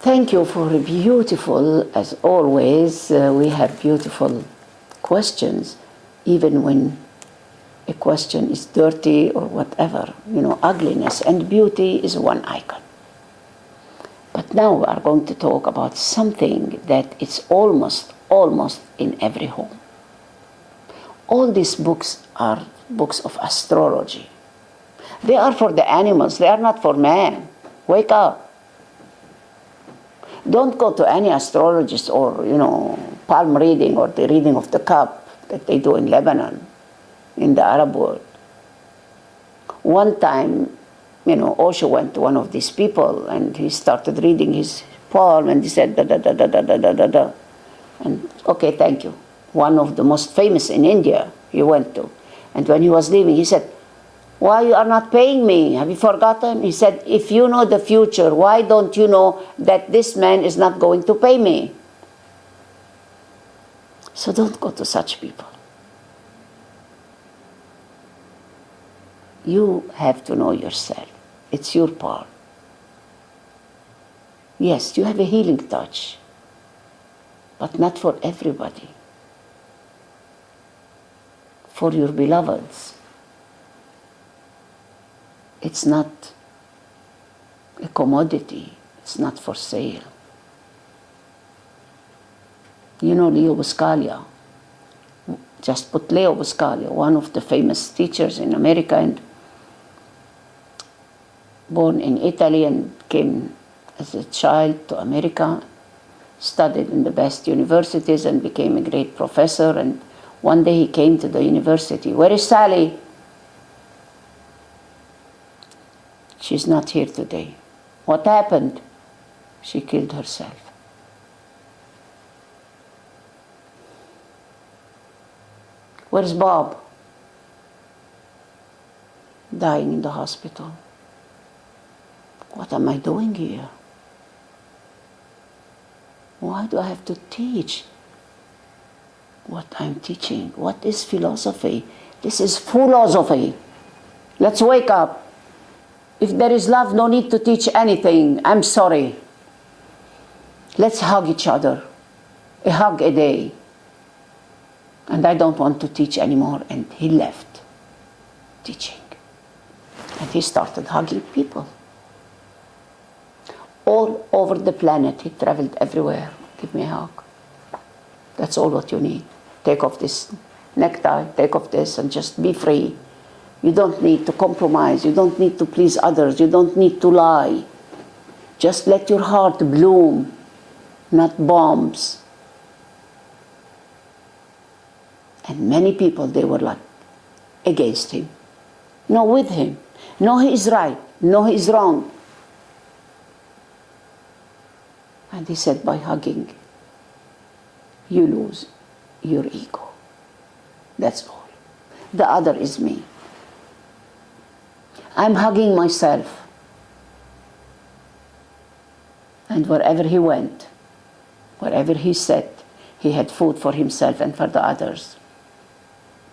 Thank you for beautiful, as always. We have beautiful questions, even when a question is dirty or whatever. You know, ugliness and beauty is one icon. But now we are going to talk about something that is almost in every home. All these books are books of astrology. They are for the animals, they are not for man. Wake up. Don't go to any astrologist or, palm reading or the reading of the cup that they do in Lebanon, in the Arab world. One time, Osho went to one of these people and he started reading his palm and he said, da da da da da da da da da. And, okay, thank you. One of the most famous in India he went to. And when he was leaving, he said, why you are not paying me? Have you forgotten? He said, if you know the future, why don't you know that this man is not going to pay me? So don't go to such people. You have to know yourself. It's your part. Yes, you have a healing touch, but not for everybody. For your beloveds. It's not a commodity. It's not for sale. You know Leo Buscaglia. Just put Leo Buscaglia, one of the famous teachers in America, and born in Italy and came as a child to America, studied in the best universities and became a great professor. And one day he came to the university. Where is Sally? She's not here today. What happened? She killed herself. Where's Bob? Dying in the hospital. What am I doing here? Why do I have to teach what I'm teaching? What is philosophy? This is philosophy. Let's wake up. If there is love, no need to teach anything. I'm sorry. Let's hug each other. A hug a day. And I don't want to teach anymore. And he left teaching. And he started hugging people. All over the planet. He traveled everywhere. Give me a hug. That's all what you need. Take off this necktie, take off this, and just be free. You don't need to compromise. You don't need to please others. You don't need to lie. Just let your heart bloom, not bombs. And many people, they were like against him. No, with him. No, he is right. No, he is wrong. And he said, by hugging, you lose your ego. That's all. The other is me. I'm hugging myself. And wherever he went, wherever he sat, he had food for himself and for the others.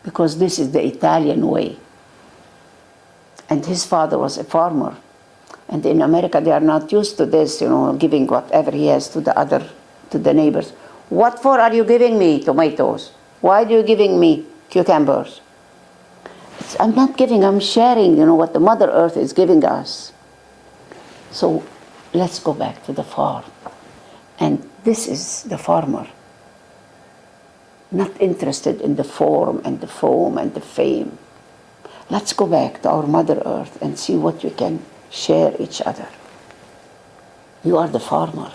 Because this is the Italian way. And his father was a farmer. And in America, they are not used to this, giving whatever he has to the neighbors. What for are you giving me tomatoes? Why are you giving me cucumbers? I'm not giving, I'm sharing, what the Mother Earth is giving us. So let's go back to the farm. And this is the farmer. Not interested in the form and the foam and the fame. Let's go back to our Mother Earth and see what we can share each other. You are the farmer.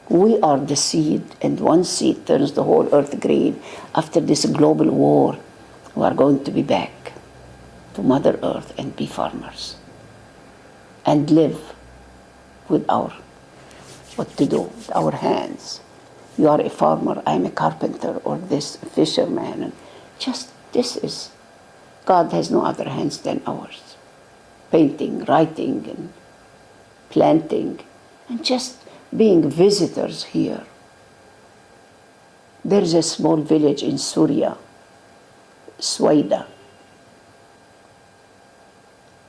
We are the seed, and one seed turns the whole earth green. After this global war, we are going to be back to Mother Earth and be farmers. And live with what to do, with our hands. You are a farmer, I'm a carpenter, or this fisherman. And just this is, God has no other hands than ours. Painting, writing, and planting, and just being visitors here. There is a small village in Syria, Swaida.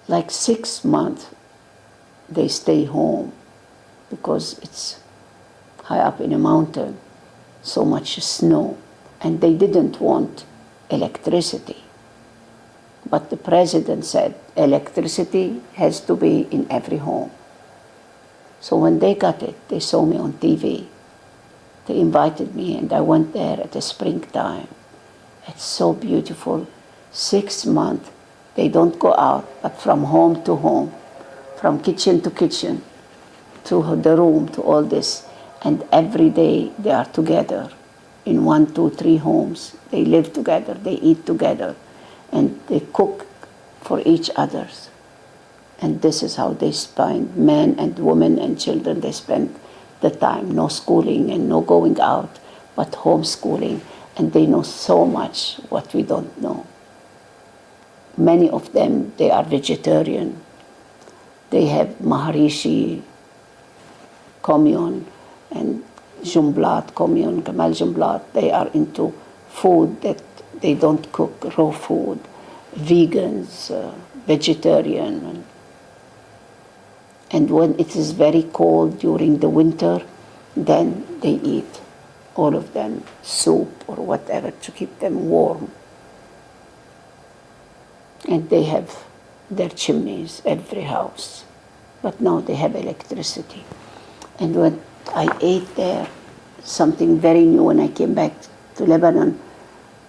Like 6 months, they stay home because it's high up in a mountain, so much snow, and they didn't want electricity. But the president said electricity has to be in every home. So when they got it, they saw me on TV. They invited me, and I went there at the springtime. It's so beautiful. 6 months, they don't go out, but from home to home, from kitchen to kitchen, to the room, to all this. And every day they are together in 1, 2, 3 homes. They live together, they eat together, and they cook for each other. And this is how they spend, men and women and children, they spend the time. No schooling and no going out, but homeschooling. And they know so much what we don't know. Many of them, they are vegetarian. They have Maharishi commune and Jumblat commune, Kamal Jumblat. They are into food that they don't cook, raw food, vegans, vegetarian. And when it is very cold during the winter, then they eat, all of them, soup or whatever to keep them warm. And they have their chimneys, every house. But now they have electricity. And when I ate there, something very new when I came back to Lebanon,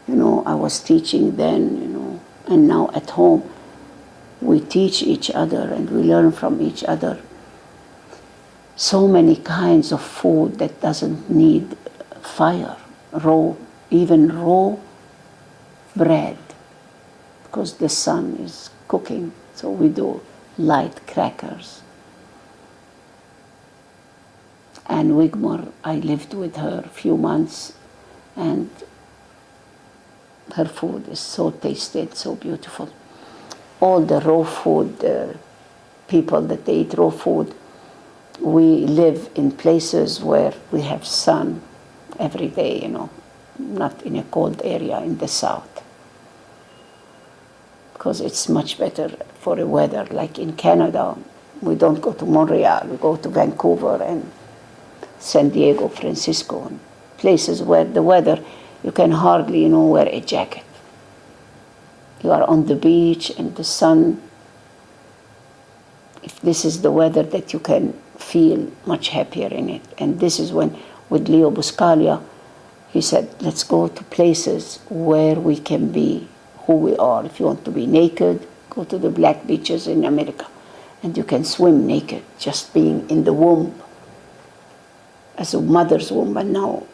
I was teaching then, and now at home, we teach each other and we learn from each other. So many kinds of food that doesn't need fire, even raw bread, because the sun is cooking, so we do light crackers. And Wigmore, I lived with her a few months, and her food is so tasty and so beautiful. All the raw food, people that they eat raw food, we live in places where we have sun every day, not in a cold area in the south. Because it's much better for the weather. Like in Canada, we don't go to Montreal, we go to Vancouver and San Diego, Francisco, and places where the weather, you can hardly, wear a jacket. You are on the beach and the sun. If this is the weather that you can feel much happier in it. And this is when, with Leo Buscaglia, he said, let's go to places where we can be who we are. If you want to be naked, go to the black beaches in America. And you can swim naked, just being in the womb, as a mother's womb. And now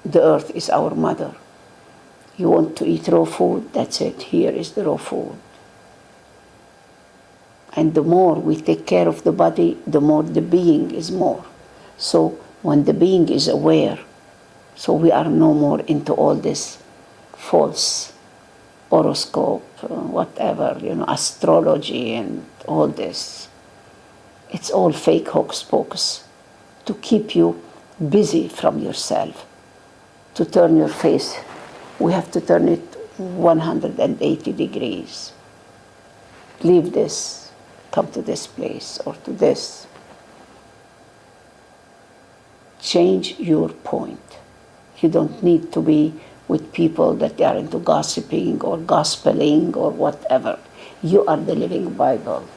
the earth is our mother. You want to eat raw food? That's it. Here is the raw food. And the more we take care of the body, the more the being is more. So when the being is aware, so we are no more into all this false horoscope, whatever, astrology and all this. It's all fake hocus pocus to keep you busy from yourself, to turn your face. We have to turn it 180 degrees. Leave this, come to this place or to this. Change your point. You don't need to be with people that they are into gossiping or gospeling or whatever. You are the living Bible.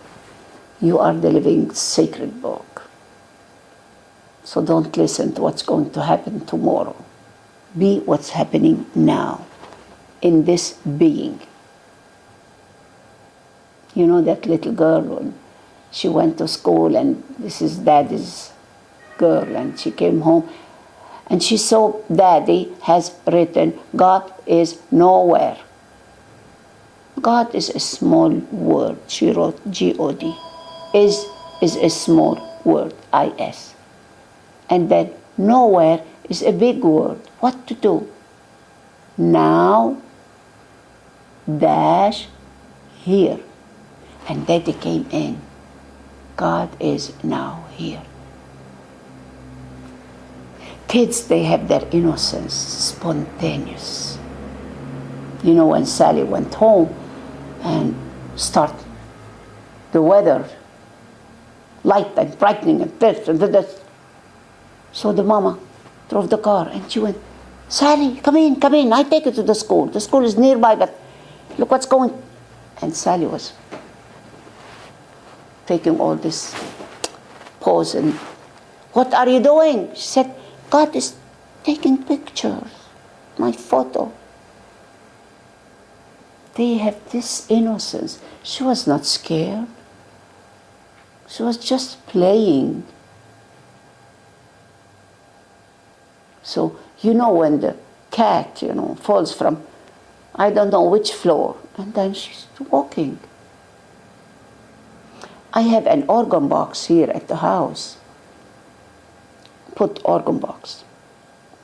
You are the living sacred book. So don't listen to what's going to happen tomorrow. Be what's happening now, in this being. You know that little girl, when she went to school, and this is Daddy's girl, and she came home, and she saw Daddy has written, God is nowhere. God is a small word. She wrote G-O-D. Is a small word, I-S. And then nowhere is a big word. What to do? Now, dash, here. And Daddy came in. God is now here. Kids, they have their innocence, spontaneous. When Sally went home and started the weather light and brightening and this and this. So the mama drove the car and she went, Sally, come in, I take you to the school. The school is nearby, but look what's going. And Sally was taking all this pose and, what are you doing? She said, God is taking pictures, my photo. They have this innocence. She was not scared. She was just playing. So, when the cat, falls from, I don't know which floor, and then she's walking. I have an organ box here at the house. Put organ box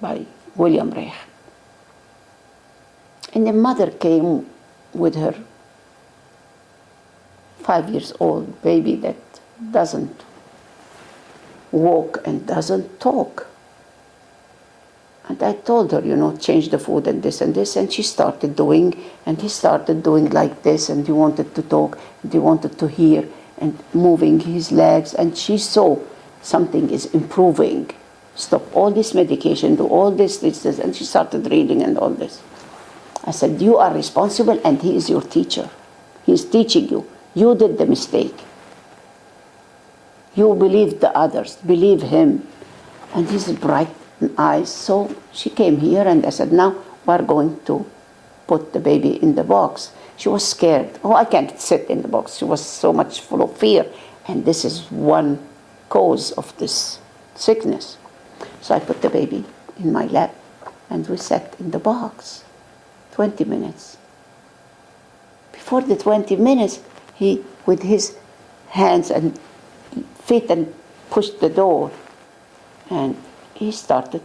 by William Reich. And the mother came with her 5-year-old baby that doesn't walk and doesn't talk. And I told her, change the food and this, and she started doing, and he started doing like this, and he wanted to talk, and he wanted to hear, and moving his legs, and she saw something is improving. Stop all this medication, do all this, and she started reading and all this. I said, you are responsible, and he is your teacher. He is teaching you. You did the mistake. You believed the others. Believe him. And his bright eyes. So she came here, and I said, now we're going to put the baby in the box. She was scared. Oh, I can't sit in the box. She was so much full of fear. And this is one cause of this sickness. So I put the baby in my lap, and we sat in the box 20 minutes. Before the 20 minutes, he, with his hands and feet, and pushed the door, and he started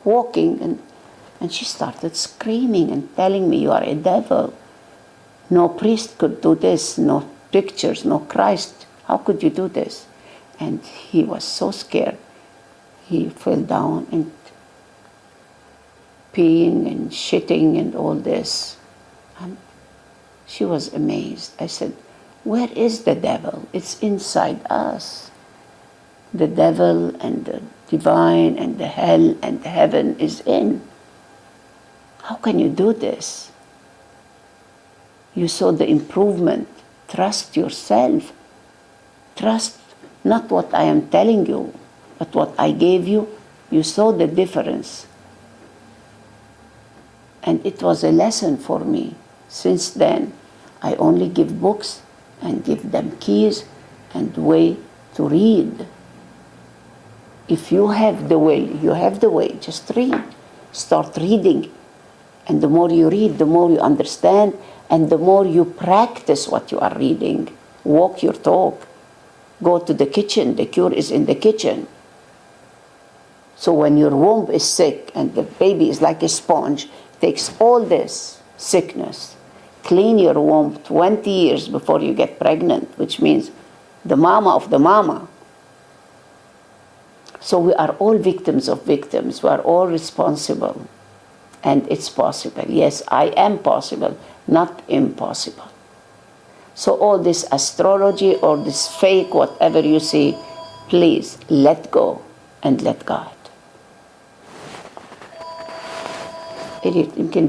walking, and she started screaming and telling me, you are a devil. No priest could do this, no pictures, no Christ. How could you do this? And he was so scared. He fell down and peeing and shitting and all this. And she was amazed. I said, where is the devil? It's inside us. The devil and the divine and the hell and the heaven is in. How can you do this? You saw the improvement. Trust yourself. Trust not what I am telling you, but what I gave you. You saw the difference. And it was a lesson for me. Since then, I only give books and give them keys and way to read. If you have the will, you have the way. Just read. Start reading. And the more you read, the more you understand, and the more you practice what you are reading. Walk your talk. Go to the kitchen. The cure is in the kitchen. So when your womb is sick and the baby is like a sponge, takes all this sickness, clean your womb 20 years before you get pregnant, which means the mama of the mama. So we are all victims of victims. We are all responsible. And it's possible. Yes, I am possible, not impossible. So all this astrology or this fake, whatever you see, please let go and let God. يمكن